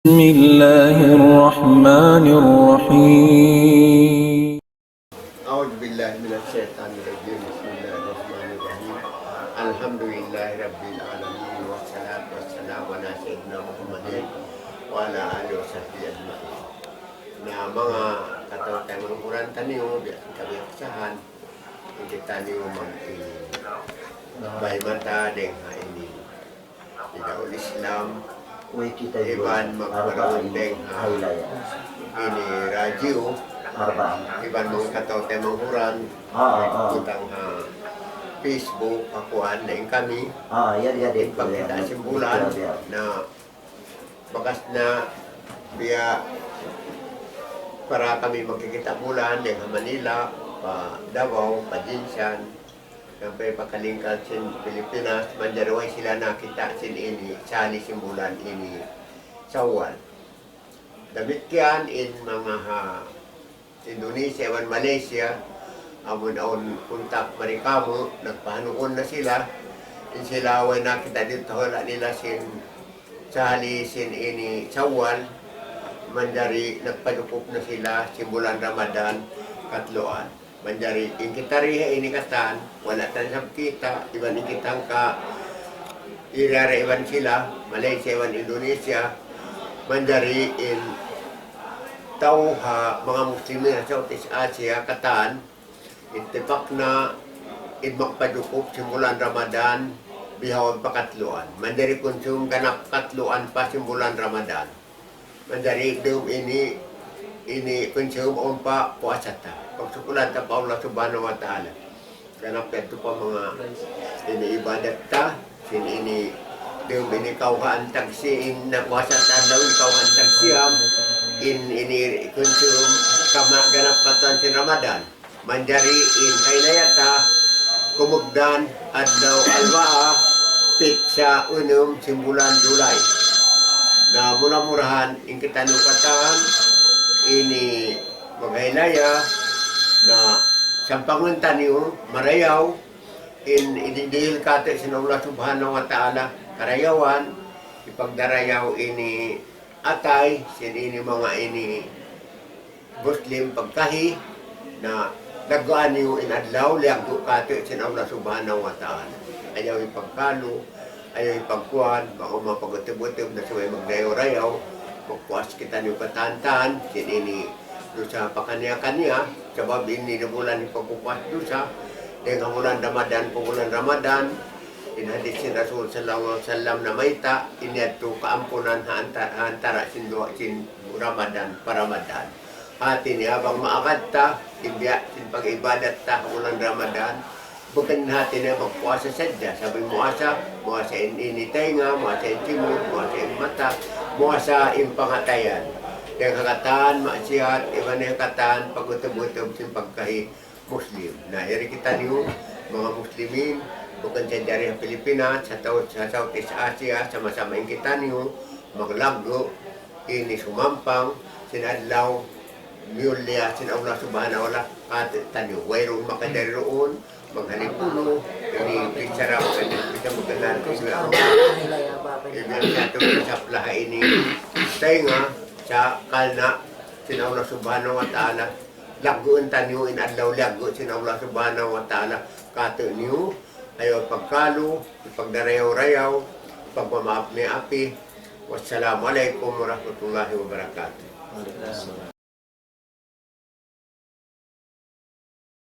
بسم الله الرحمن الرحيم أعوذ بالله من الشيطان الرجيم بسم الله الرحمن الرحيم الحمد لله رب العالمين والصلاة والسلام على سيدنا محمد وعلى آله وصحبه أجمعين. Na mga kataw-tayo ng Quran taniyo, biyasin kami aksahan, hindi taniyo bay mata deng ha ini. Tidak Islam, iban magkaroon deng ha ini radio, iban mga kataw-tayo ng Quran, utang ha Facebook, akuan deng kami, pagkita simbulan na bakas na biya para kami magkikita bulan dengan Manila, pa Davao, pa Jinsan, sampai pa Kalingkal sin Pilipinas, manjaraway sila nakita sin ini, sali simbulan ini Syawal. Demikian in mga Indonesia dan Malaysia, amon kontak mereka mo, nagpahanuon na sila, in sila way nakita dito wala nila sin sali sin ini Syawal. Manjari nagpadukop na sila simbulan Ramadan katloan. Manjari in kita riha ini katan wala tan sab kita iban kitang ka irare iban sila Malaysia iban Indonesia. Manjari in tauha mga muslimin sa Southeast Asia katan itipak na in magpadukop simbulan Ramadan bihawag pakatloan. Manjari konsum ganap katloan pa simbulan Ramadan. Menjadi hidup ini konsum ompa puasa ta. Pagsukulan ta pa Allah Subhanahu wa Ta'ala. Karena itu pa mga ini ibadat ta, sin ini hidup ini kauhan tagsiin na puasa ta daw kauhan tagsiam ini konsum kama ganap katan sin Ramadan. Menjadi in haynayata kumugdan adlaw alwaa pitsa unum simbulan Julai. Na murah-murahan in kita nukatan ini maghaylaya na sampangun taniyo marayaw in ididihil kate sin Allah Subhanahu wa Ta'ala karayawan ipagdarayaw ini atay sin ini mga ini Muslim pagkahi na dagaan niyo in adlaw liagdo kate sin Allah Subhanahu wa Ta'ala ayaw ipagkalo ayaw ipagkuhan, baka mapagutib-utib na siya magdayo-rayaw, magpuas kita niyo katantan, sin ini doon sa pakanya-kanya, sabab ini na bulan ipagpupuas doon sa, dengan bulan Ramadan, inhadis sin Rasul Sallallahu Alaihi Wasallam na mayta, iniyadto kaampunan antara sin Ramadan, Ramadan. Hati ni habang maakad ta, ibiya sin pag-ibadat ta, bulan Ramadan, bukan hati niya magpuasa sadya. Sabi muasa ini tenga, muasa in timur, muasa in mata, muasa in pangatayan. Yang kakatan, maksiat, iban yung kakatan, pagutub-utub sin pagkahi Muslim. Nah, hari kita niyo, mga Muslimin, bukan sa dari Pilipinas, sa Southeast Asia, sama-sama yung kita niyo, maglago, ini sumampang, sinadlaw, miyulya, sin Allah Subhanahu wa Ta'ala, tanyo, wayrong makadari roon, maghalipuno, ini bicara kita mengenal ini satu saplah ini tenga sa kalna sin Allah Subhanahu wa Ta'ala laguan tanyo in adlaw lagu sin Allah Subhanahu wa Ta'ala kato niyo ayo pagkalo pagdarayaw-rayaw pagmamaap ni api. Wassalamualaikum warahmatullahi wabarakatuh.